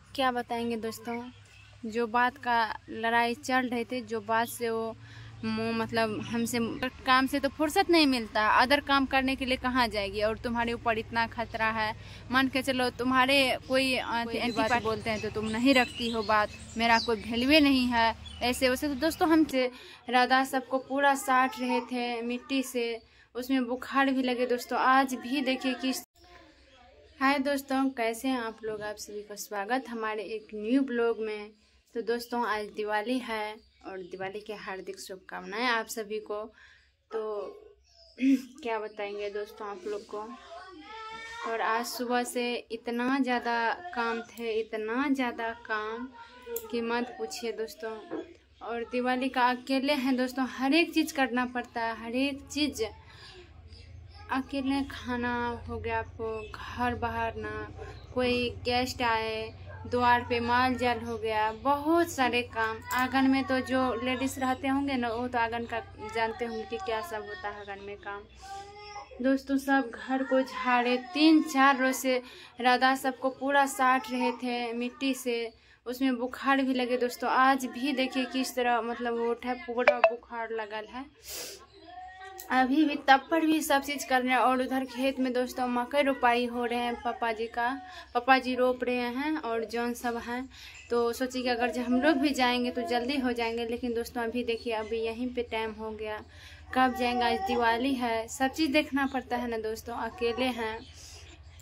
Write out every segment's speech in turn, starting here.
क्या बताएंगे दोस्तों, जो बात का लड़ाई चल रहे थे, जो बात से वो मतलब हमसे काम से तो फुर्सत नहीं मिलता, अदर काम करने के लिए कहाँ जाएगी। और तुम्हारे ऊपर इतना खतरा है, मान के चलो तुम्हारे कोई बात बोलते हैं तो तुम नहीं रखती हो बात, मेरा कोई वैल्यू नहीं है, ऐसे वैसे। तो दोस्तों हमसे राधा सबको पूरा साट रहे थे मिट्टी से, उसमें बुखार भी लगे दोस्तों। आज भी देखिए किस। हाय दोस्तों, कैसे हैं आप लोग। आप सभी को स्वागत हमारे एक न्यू ब्लॉग में। तो दोस्तों आज दिवाली है और दिवाली के हार्दिक शुभकामनाएं आप सभी को। तो क्या बताएंगे दोस्तों आप लोग को। और आज सुबह से इतना ज़्यादा काम थे, इतना ज़्यादा काम कि मत पूछिए दोस्तों। और दिवाली का अकेले हैं दोस्तों, हर एक चीज़ करना पड़ता है, हर एक चीज़ अकेले। खाना हो गया आपको, घर बहारना, कोई गेस्ट आए, द्वार पे माल जाल हो गया, बहुत सारे काम। आंगन में तो जो लेडीज़ रहते होंगे ना, वो तो आंगन का जानते होंगे कि क्या सब होता है आंगन में काम। दोस्तों सब घर को झाड़े, 3-4 रोज से राधा सबको पूरा साट रहे थे मिट्टी से, उसमें बुखार भी लगे दोस्तों। आज भी देखिए किस तरह मतलब वो पूरा बुखार लगल है। अभी भी तब पर भी सब चीज़ कर रहे हैं। और उधर खेत में दोस्तों मकई रोपाई हो रहे हैं, पापा जी रोप रहे हैं और जौन सब हैं। तो सोचिए कि अगर हम लोग भी जाएंगे तो जल्दी हो जाएंगे, लेकिन दोस्तों अभी देखिए अभी यहीं पे टाइम हो गया, कब जाएंगे। आज दिवाली है, सब चीज़ देखना पड़ता है ना दोस्तों, अकेले हैं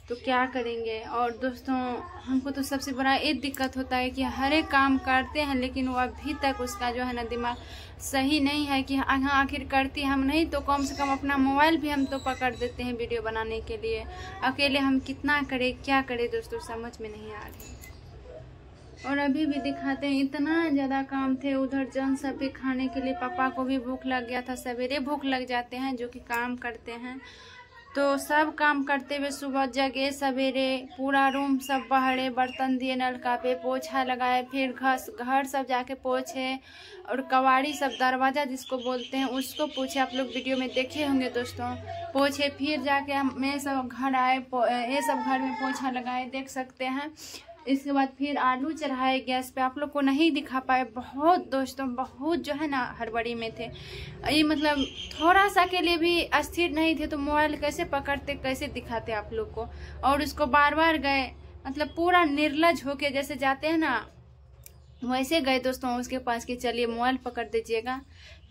तो क्या करेंगे। और दोस्तों हमको तो सबसे बड़ा एक दिक्कत होता है कि हर एक काम करते हैं, लेकिन वो अभी तक उसका जो है ना दिमाग सही नहीं है कि हाँ आखिर करती हम नहीं तो कम से कम अपना मोबाइल भी हम तो पकड़ देते हैं वीडियो बनाने के लिए। अकेले हम कितना करें, क्या करें दोस्तों, समझ में नहीं आ रही। और अभी भी दिखाते हैं, इतना ज़्यादा काम थे उधर। जन सब भी खाने के लिए, पापा को भी भूख लग गया था, सवेरे भूख लग जाते हैं जो कि काम करते हैं। तो सब काम करते हुए सुबह जगे सवेरे, पूरा रूम सब बहरे, बर्तन दिए नलका पे, पोछा लगाए, फिर घर सब जाके पोछे, और कवाड़ी सब दरवाज़ा जिसको बोलते हैं उसको पोछे। आप लोग वीडियो में देखे होंगे दोस्तों, पोछे। फिर जाके हम मैं सब घर आए, ये सब घर में पोछा लगाए, देख सकते हैं। इसके बाद फिर आलू चढ़ाए गैस पे, आप लोग को नहीं दिखा पाए बहुत दोस्तों, बहुत जो है ना हड़बड़ी में थे। ये मतलब थोड़ा सा के लिए भी अस्थिर नहीं थे, तो मोबाइल कैसे पकड़ते, कैसे दिखाते आप लोग को। और उसको बार बार गए, मतलब पूरा निर्लज होके जैसे जाते हैं ना, वैसे गए दोस्तों उसके पास कि चलिए मोबाइल पकड़ दीजिएगा।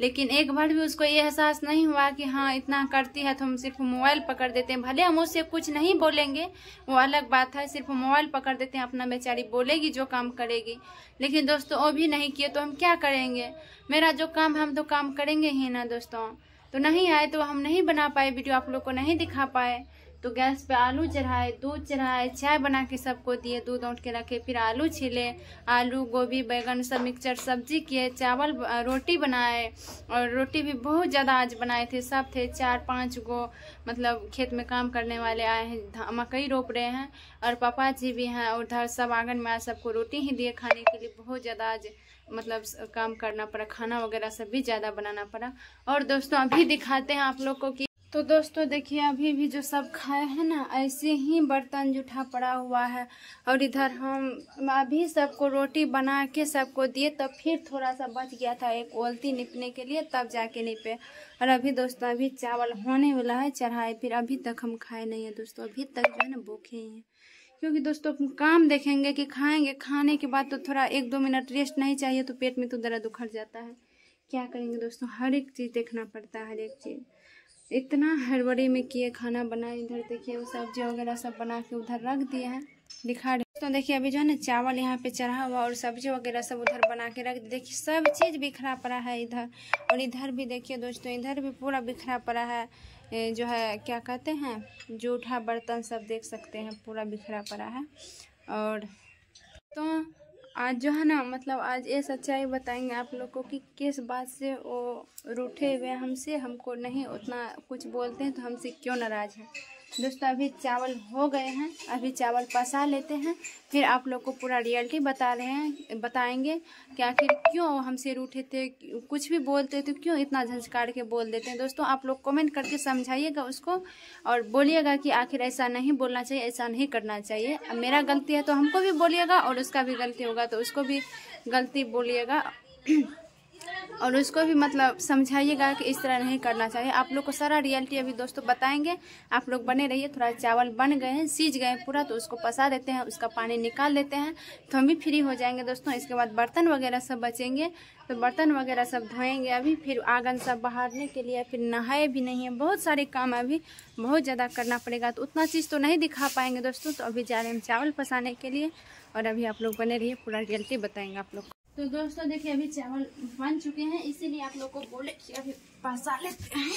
लेकिन एक बार भी उसको ये एहसास नहीं हुआ कि हाँ इतना करती है तो हम सिर्फ मोबाइल पकड़ देते हैं, भले हम उससे कुछ नहीं बोलेंगे वो अलग बात है, सिर्फ मोबाइल पकड़ देते हैं, अपना बेचारी बोलेगी जो काम करेगी। लेकिन दोस्तों वो भी नहीं किए तो हम क्या करेंगे। मेरा जो काम हम तो काम करेंगे ही ना दोस्तों। तो नहीं आए तो हम नहीं बना पाए वीडियो, आप लोग को नहीं दिखा पाए। तो गैस पे आलू चढ़ाए, दूध चढ़ाए, चाय बना के सबको दिए, दूध औंट के रखे, फिर आलू छीले, आलू गोभी बैगन सब मिक्सचर सब्जी किए, चावल रोटी बनाए। और रोटी भी बहुत ज़्यादा आज बनाए थे, सब थे 4-5 गो, मतलब खेत में काम करने वाले आए हैं, मकई रोप रहे हैं, और पापा जी भी हैं। और उधर सब आंगन में आज सबको रोटी ही दिए खाने के लिए। बहुत ज़्यादा आज मतलब काम करना पड़ा, खाना वगैरह सब भी ज़्यादा बनाना पड़ा। और दोस्तों अभी दिखाते हैं आप लोग को कि तो दोस्तों देखिए अभी भी जो सब खाए हैं ना, ऐसे ही बर्तन जूठा पड़ा हुआ है। और इधर हम अभी सबको रोटी बना के सबको दिए, तब फिर थोड़ा सा बच गया था एक ओलती निपने के लिए, तब जाके निपे। और अभी दोस्तों अभी चावल होने वाला है, चढ़ाए, फिर अभी तक हम खाए नहीं है दोस्तों, अभी तक जो है ना भूखे ही हैं। क्योंकि दोस्तों काम देखेंगे कि खाएंगे, खाने के बाद तो थोड़ा 1-2 मिनट रेस्ट नहीं चाहिए तो पेट में तो दर्द उखड़ जाता है। क्या करेंगे दोस्तों, हर एक चीज़ देखना पड़ता है, हर एक चीज़। इतना हड़बड़ी में किए, खाना बनाए। इधर देखिए वो सब्जी वगैरह सब बना के उधर रख दिए हैं, दिखा रहे। तो देखिए अभी जो है ना चावल यहाँ पे चढ़ा हुआ और सब्जी वगैरह सब उधर बना के रख दिए। देखिए सब चीज़ बिखरा पड़ा है इधर। और इधर भी देखिए दोस्तों, इधर भी पूरा बिखरा पड़ा है, जो है क्या कहते हैं, जूठा बर्तन सब देख सकते हैं, पूरा बिखरा पड़ा है। और तो आज जो है ना मतलब आज ये सच्चाई बताएंगे आप लोग को कि किस बात से वो रूठे हुए हमसे, हमको नहीं उतना कुछ बोलते हैं तो हमसे क्यों नाराज़ है। दोस्तों अभी चावल हो गए हैं, अभी चावल पसा लेते हैं, फिर आप लोग को पूरा रियलिटी बताएंगे कि आखिर क्यों हमसे रूठे थे, कुछ भी बोलते थे, क्यों इतना झंझकार के बोल देते हैं। दोस्तों आप लोग कमेंट करके समझाइएगा उसको और बोलिएगा कि आखिर ऐसा नहीं बोलना चाहिए, ऐसा नहीं करना चाहिए। अब मेरा गलती है तो हमको भी बोलिएगा और उसका भी गलती होगा तो उसको भी गलती बोलिएगा और उसको भी मतलब समझाइएगा कि इस तरह नहीं करना चाहिए। आप लोग को सारा रियलिटी अभी दोस्तों बताएंगे, आप लोग बने रहिए। थोड़ा चावल बन गए हैं, सीज गए हैं पूरा, तो उसको पसा देते हैं, उसका पानी निकाल लेते हैं तो हम भी फ्री हो जाएंगे दोस्तों। इसके बाद बर्तन वगैरह सब बचेंगे तो बर्तन वगैरह सब धोएंगे अभी, फिर आंगन सब बहारने के लिए, फिर नहाए भी नहीं है, बहुत सारे काम अभी बहुत ज़्यादा करना पड़ेगा, तो उतना चीज़ तो नहीं दिखा पाएंगे दोस्तों। तो अभी जा रहे हैं हम चावल पसाने के लिए और अभी आप लोग बने रहिए, पूरा रियलिटी बताएंगे आप लोग को। तो दोस्तों देखिए अभी चावल बन चुके हैं, इसीलिए आप लोग को बोले कि अभी पसा लेते हैं,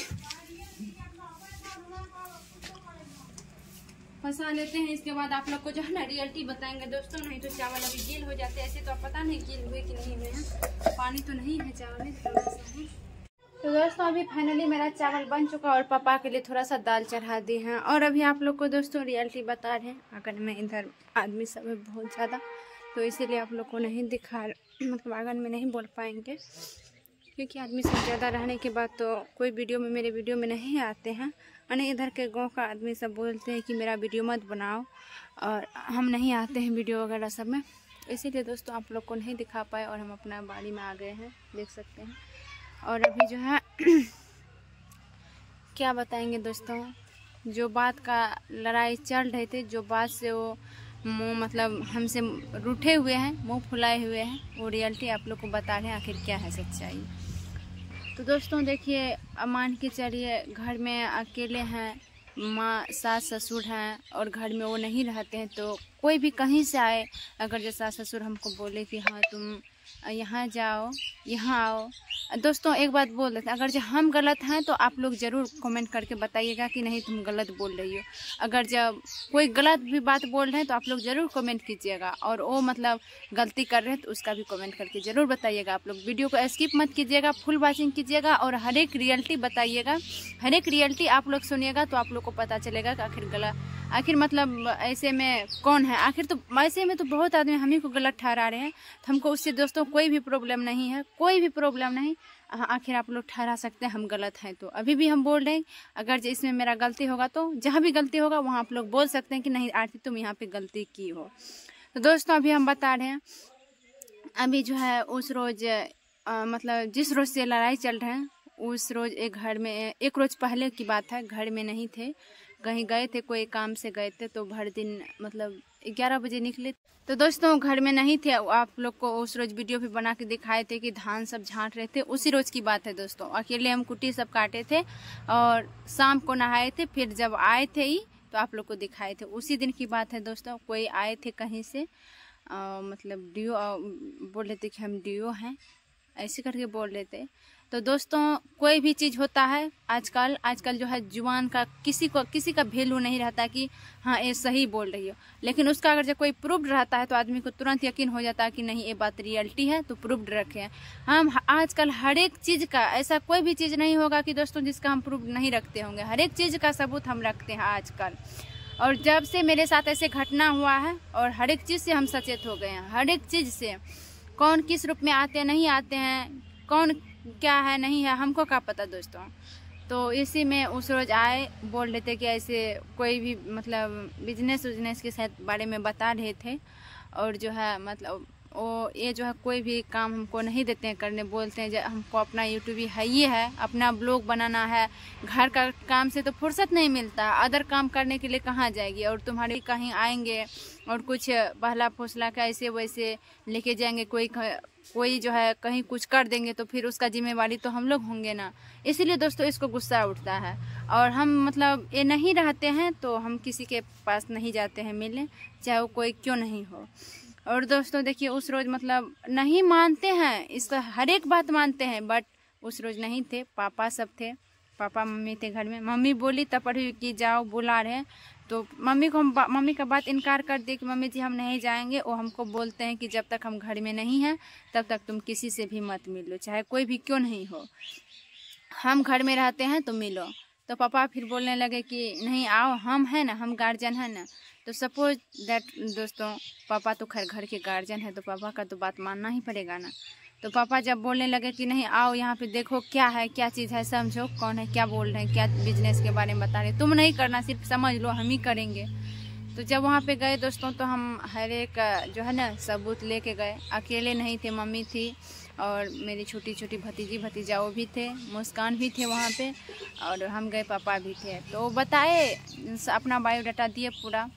इसके बाद आप लोग को जो है ना रियलिटी बताएंगे दोस्तों। नहीं तो चावल अभी गील हो जाते हैं, ऐसे तो आप पता नहीं गील हुए कि नहीं हुए हैं, पानी तो नहीं है चावल में थोड़ा सा है। तो दोस्तों अभी फाइनली मेरा चावल बन चुका और पापा के लिए थोड़ा सा दाल चढ़ा दी है और अभी आप लोग को दोस्तों रियलिटी बता रहे हैं। आंगन में इधर आदमी सब है बहुत ज़्यादा, तो इसीलिए आप लोग को नहीं दिखा, मतलब आंगन में नहीं बोल पाएंगे क्योंकि आदमी सब ज़्यादा रहने के बाद तो कोई वीडियो में मेरे वीडियो में नहीं आते हैं। और इधर के गांव का आदमी सब बोलते हैं कि मेरा वीडियो मत बनाओ और हम नहीं आते हैं वीडियो वगैरह सब में, इसीलिए दोस्तों आप लोग को नहीं दिखा पाए और हम अपना बाड़ी में आ गए हैं, देख सकते हैं। और अभी जो है क्या बताएंगे दोस्तों, जो बात का लड़ाई चल रहे थे, जो बात से वो मुँह मतलब हमसे रूठे हुए हैं, मुंह फुलाए हुए हैं, वो रियलिटी आप लोग को बता रहे हैं आखिर क्या है सच्चाई। तो दोस्तों देखिए मान के चलिए घर में अकेले हैं, माँ सास ससुर हैं और घर में वो नहीं रहते हैं, तो कोई भी कहीं से आए, अगर जो सास ससुर हमको बोले कि हाँ तुम यहाँ जाओ, यहाँ आओ, दोस्तों एक बात बोल देते हैं, अगर जब हम गलत हैं तो आप लोग ज़रूर कमेंट करके बताइएगा कि नहीं तुम गलत बोल रही हो। अगर जब कोई गलत भी बात बोल रहे हैं तो आप लोग ज़रूर कमेंट कीजिएगा और वो मतलब गलती कर रहे हैं तो उसका भी कमेंट करके ज़रूर बताइएगा। आप लोग वीडियो को स्किप मत कीजिएगा, फुल वॉचिंग कीजिएगा और हर एक रियलिटी बताइएगा, हर एक रियलिटी आप लोग सुनिएगा तो आप लोग को पता चलेगा कि आखिर मतलब ऐसे में कौन है। आखिर तो ऐसे में तो बहुत आदमी हम ही को गलत ठहरा रहे हैं, तो हमको उससे दोस्तों कोई भी प्रॉब्लम नहीं है, कोई भी प्रॉब्लम नहीं। आखिर आप लोग ठहरा सकते हैं हम गलत हैं तो अभी भी हम बोल रहे हैं, अगर इसमें मेरा गलती होगा तो जहाँ भी गलती होगा वहाँ आप लोग बोल सकते हैं कि नहीं आरती तुम यहाँ पे गलती की हो। तो दोस्तों अभी हम बता रहे हैं, अभी जो है उस रोज़ मतलब जिस रोज़ से लड़ाई चल रहे हैं उस रोज़ एक रोज़ पहले की बात है, घर में नहीं थे, कहीं गए थे, कोई काम से गए थे, तो भर दिन मतलब 11 बजे निकले। तो दोस्तों घर में नहीं थे, आप लोग को उस रोज़ वीडियो भी बना के दिखाए थे कि धान सब झाँट रहे थे, उसी रोज़ की बात है दोस्तों। अकेले हम कुट्टी सब काटे थे और शाम को नहाए थे, फिर जब आए थे ही तो आप लोग को दिखाए थे, उसी दिन की बात है दोस्तों। कोई आए थे कहीं से मतलब डीओ बोल रहे थे कि हम डीओ हैं, ऐसे करके बोल रहे थे। तो दोस्तों कोई भी चीज़ होता है आजकल जो है जुबान का किसी का वैल्यू नहीं रहता कि हाँ ये सही बोल रही हो, लेकिन उसका अगर जब कोई प्रूफ रहता है तो आदमी को तुरंत यकीन हो जाता है कि नहीं ये बात रियलिटी है, तो प्रूफ रखे हैं हम। आजकल हर एक चीज़ का, ऐसा कोई भी चीज़ नहीं होगा कि दोस्तों जिसका हम प्रूफ नहीं रखते होंगे, हर एक चीज़ का सबूत हम रखते हैं आजकल। और जब से मेरे साथ ऐसे घटना हुआ है और हर एक चीज़ से हम सचेत हो गए हैं, हर एक चीज़ से, कौन किस रूप में आते हैं नहीं आते हैं, कौन क्या है नहीं है, हमको क्या पता दोस्तों। तो इसी में उस रोज़ आए, बोल रहे थे कि ऐसे कोई भी मतलब बिजनेस के साथ बारे में बता रहे थे और जो है मतलब वो ये जो है कोई भी काम हमको नहीं देते हैं करने, बोलते हैं हमको अपना यूट्यूब ही है, अपना ब्लॉग बनाना है, घर का काम से तो फुर्सत नहीं मिलता, अदर काम करने के लिए कहाँ जाएगी, और तुम्हारे कहीं आएंगे और कुछ बहला फुसला का ऐसे वैसे लेके जाएंगे, कोई जो है कहीं कुछ कर देंगे तो फिर उसका जिम्मेवारी तो हम लोग होंगे ना। इसीलिए दोस्तों इसको गुस्सा उठता है और हम मतलब ये नहीं रहते हैं तो हम किसी के पास नहीं जाते हैं मिलने, चाहे वो कोई क्यों नहीं हो। और दोस्तों देखिए उस रोज़ मतलब नहीं मानते हैं, इसका हर एक बात मानते हैं, बट उस रोज़ नहीं थे, पापा सब थे, पापा मम्मी थे घर में। मम्मी बोली तब पढ़ी कि जाओ बुला रहे हैं, तो मम्मी का बात इनकार कर दी कि मम्मी जी हम नहीं जाएंगे। वो हमको बोलते हैं कि जब तक हम घर में नहीं हैं तब तक तुम किसी से भी मत मिलो, चाहे कोई भी क्यों नहीं हो, हम घर में रहते हैं तो मिलो। तो पापा फिर बोलने लगे कि नहीं आओ, हम हैं ना, हम गार्जियन हैं ना। तो सपोज दैट दोस्तों, पापा तो खैर घर के गार्जियन है, तो पापा का तो बात मानना ही पड़ेगा ना। तो पापा जब बोलने लगे कि नहीं आओ यहाँ पे देखो क्या है, क्या चीज़ है, समझो कौन है, क्या बोल रहे हैं, क्या बिजनेस के बारे में बता रहे, तुम नहीं करना, सिर्फ समझ लो, हम ही करेंगे। तो जब वहाँ पे गए दोस्तों, तो हम हर एक जो है ना सबूत लेके गए। अकेले नहीं थे, मम्मी थी और मेरी छोटी छोटी भतीजी भतीजा वो भी थे, मुस्कान भी थे वहाँ पे, और हम गए, पापा भी थे। तो बताए, अपना बायोडाटा दिए पूरा,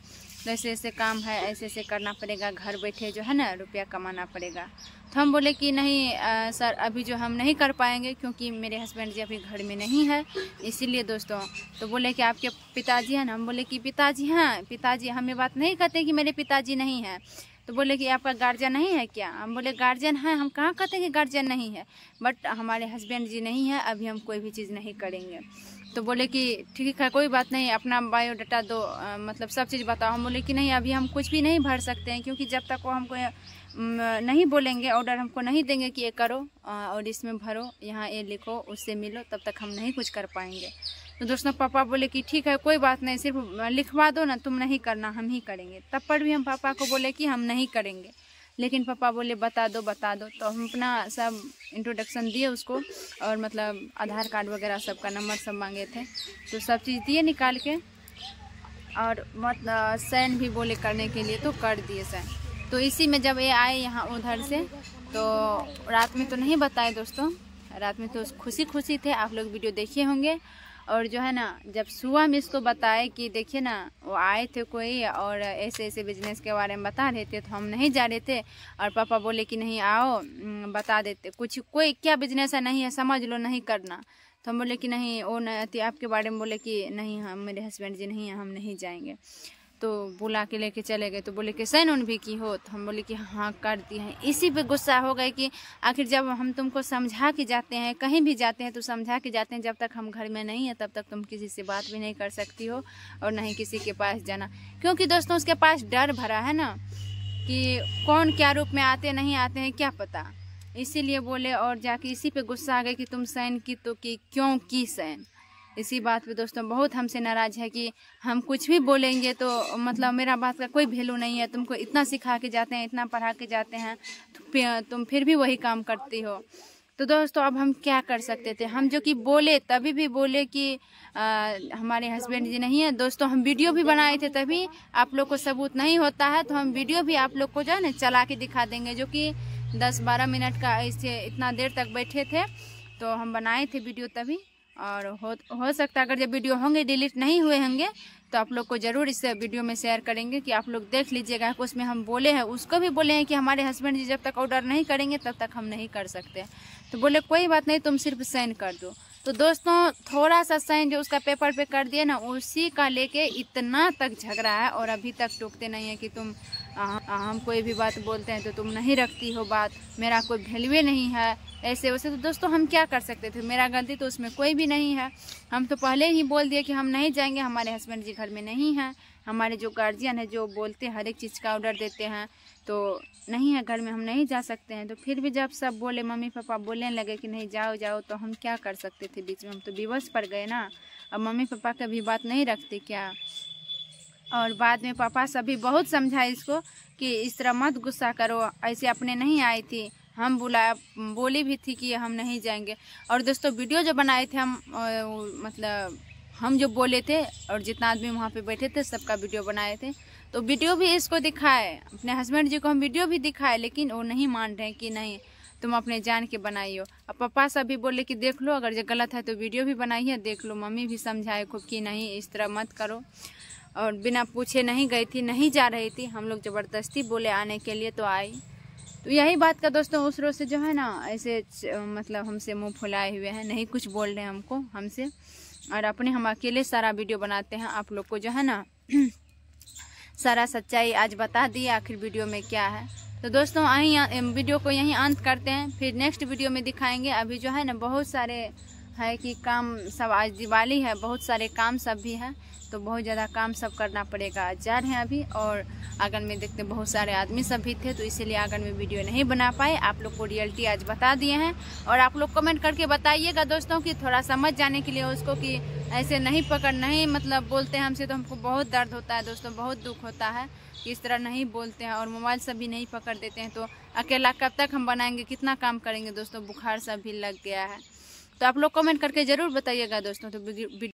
ऐसे ऐसे काम है, ऐसे ऐसे करना पड़ेगा, घर बैठे जो है ना रुपया कमाना पड़ेगा। तो हम बोले कि नहीं सर, अभी जो हम नहीं कर पाएंगे, क्योंकि मेरे हस्बैंड जी अभी घर में नहीं है, इसीलिए दोस्तों। तो बोले कि आपके पिताजी हैं ना? हम बोले कि पिताजी हैं, पिताजी हम ये बात नहीं कहते कि मेरे पिताजी नहीं हैं। तो बोले कि आपका गार्जियन नहीं है क्या? हम बोले गार्जियन है, हम कहाँ कहते हैं कि गार्जियन नहीं है, बट हमारे हस्बैंड जी नहीं है, अभी हम कोई भी चीज़ नहीं करेंगे। तो बोले कि ठीक है, कोई बात नहीं, अपना बायोडाटा दो, मतलब सब चीज़ बताओ। हम बोले कि नहीं, अभी हम कुछ भी नहीं भर सकते हैं, क्योंकि जब तक वो हमको नहीं बोलेंगे, ऑर्डर हमको नहीं देंगे कि ये करो और इसमें भरो, यहाँ ये लिखो, उससे मिलो, तब तक हम नहीं कुछ कर पाएंगे। तो दोस्तों पापा बोले कि ठीक है, कोई बात नहीं, सिर्फ लिखवा दो ना, तुम नहीं करना, हम ही करेंगे। तब पर भी हम पापा को बोले कि हम नहीं करेंगे, लेकिन पापा बोले बता दो बता दो। तो हम अपना सब इंट्रोडक्शन दिए उसको, और मतलब आधार कार्ड वगैरह सबका नंबर सब मांगे थे, तो सब चीज़ दिए निकाल के, और मतलब साइन भी बोले करने के लिए, तो कर दिए साइन। तो इसी में जब ये आए यहाँ उधर से, तो रात में तो नहीं बताए दोस्तों, रात में तो खुशी खुशी थे, आप लोग वीडियो देखे होंगे। और जो है ना, जब सुबह में इसको बताए कि देखिए ना, वो आए थे कोई और ऐसे ऐसे बिजनेस के बारे में बता रहे थे, तो हम नहीं जा रहे थे, और पापा बोले कि नहीं आओ बता देते, कुछ कोई क्या बिजनेस है, नहीं है, समझ लो, नहीं करना। तो हम बोले कि नहीं, वो नहीं आपके बारे में बोले कि नहीं, हम मेरे हस्बैंड जी नहीं हैं, हम नहीं जाएंगे। तो बुला के लेके चले गए, तो बोले कि साइन उन भी की हो? तो हम बोले कि हाँ कर दी है। इसी पे गुस्सा हो गए कि आखिर जब हम तुमको समझा के जाते हैं, कहीं भी जाते हैं तो समझा के जाते हैं, जब तक हम घर में नहीं है तब तक तुम किसी से बात भी नहीं कर सकती हो, और नहीं किसी के पास जाना, क्योंकि दोस्तों उसके पास डर भरा है ना कि कौन क्या रूप में आते नहीं आते हैं क्या पता, इसीलिए बोले। और जाके इसी पे गुस्सा आ गए कि तुम साइन की तो की, क्यों की साइन। इसी बात पे दोस्तों बहुत हमसे नाराज़ है कि हम कुछ भी बोलेंगे तो मतलब मेरा बात का कोई वैल्यू नहीं है, तुमको इतना सिखा के जाते हैं, इतना पढ़ा के जाते हैं, तुम फिर भी वही काम करती हो। तो दोस्तों अब हम क्या कर सकते थे, हम जो कि बोले, तभी भी बोले कि हमारे हस्बैंड जी नहीं है। दोस्तों हम वीडियो भी बनाए थे, तभी आप लोग को सबूत नहीं होता है तो हम वीडियो भी आप लोग को जो है ना चला के दिखा देंगे, जो कि 10-12 मिनट का, ऐसे इतना देर तक बैठे थे तो हम बनाए थे वीडियो तभी। और हो सकता है अगर जब वीडियो होंगे डिलीट नहीं हुए होंगे तो आप लोग को ज़रूर इस वीडियो में शेयर करेंगे कि आप लोग देख लीजिएगा। उसमें हम बोले हैं, उसको भी बोले हैं कि हमारे हस्बैंड जी जब तक ऑर्डर नहीं करेंगे तब तक हम नहीं कर सकते। तो बोले कोई बात नहीं, तुम सिर्फ साइन कर दो। तो दोस्तों थोड़ा सा साइन जो उसका पेपर पे कर दिए ना, उसी का लेके इतना तक झगड़ा है, और अभी तक टोकते नहीं है कि तुम हम कोई भी बात बोलते हैं तो तुम नहीं रखती हो बात, मेरा कोई वैल्यू नहीं है, ऐसे वैसे। तो दोस्तों हम क्या कर सकते थे, मेरा गलती तो उसमें कोई भी नहीं है। हम तो पहले ही बोल दिए कि हम नहीं जाएंगे, हमारे हस्बैंड जी घर में नहीं हैं, हमारे जो गार्जियन है जो बोलते हैं हर एक चीज़ का ऑर्डर देते हैं, तो नहीं है घर में, हम नहीं जा सकते हैं। तो फिर भी जब सब बोले, मम्मी पापा बोलने लगे कि नहीं जाओ जाओ, तो हम क्या कर सकते थे, बीच में हम तो विवश पड़ गए ना। अब मम्मी पापा का भी बात नहीं रखते क्या। और बाद में पापा सभी बहुत समझाए इसको कि इस तरह मत गुस्सा करो, ऐसे अपने नहीं आई थी, हम बोली भी थी कि हम नहीं जाएंगे। और दोस्तों वीडियो जो बनाए थे हम, मतलब हम जो बोले थे और जितना आदमी वहाँ पे बैठे थे सबका वीडियो बनाए थे, तो वीडियो भी इसको दिखाए, अपने हस्बैंड जी को हम वीडियो भी दिखाए, लेकिन वो नहीं मान रहे कि नहीं तुम अपने जान के बनाई हो। अब पापा सभी बोले कि देख लो, अगर जो गलत है तो वीडियो भी बनाई है, देख लो। मम्मी भी समझाए खूब कि नहीं इस तरह मत करो, और बिना पूछे नहीं गई थी, नहीं जा रही थी, हम लोग ज़बरदस्ती बोले आने के लिए तो आई। तो यही बात का दोस्तों उस रोज से जो है ना ऐसे मतलब हमसे मुंह फुलाए हुए हैं, नहीं कुछ बोल रहे हैं हमको हमसे, और अपने हम अकेले सारा वीडियो बनाते हैं। आप लोग को जो है ना सारा सच्चाई आज बता दी आखिर वीडियो में क्या है। तो दोस्तों वीडियो को यहीं अंत करते हैं, फिर नेक्स्ट वीडियो में दिखाएंगे। अभी जो है ना बहुत सारे है कि काम सब, आज दिवाली है, बहुत सारे काम सब भी हैं, तो बहुत ज़्यादा काम सब करना पड़ेगा। जा रहे हैं अभी, और आंगन में देखते बहुत सारे आदमी सब भी थे, तो इसीलिए आंगन में वीडियो नहीं बना पाए। आप लोग को रियलिटी आज बता दिए हैं, और आप लोग कमेंट करके बताइएगा दोस्तों कि थोड़ा समझ जाने के लिए उसको कि ऐसे नहीं पकड़ नहीं मतलब बोलते हैं हमसे तो हमको बहुत दर्द होता है दोस्तों, बहुत दुख होता है कि इस तरह नहीं बोलते हैं और मोबाइल सब भी नहीं पकड़ देते हैं। तो अकेला कब तक हम बनाएंगे, कितना काम करेंगे दोस्तों, बुखार सब भी लग गया है। तो आप लोग कमेंट करके ज़रूर बताइएगा दोस्तों। तो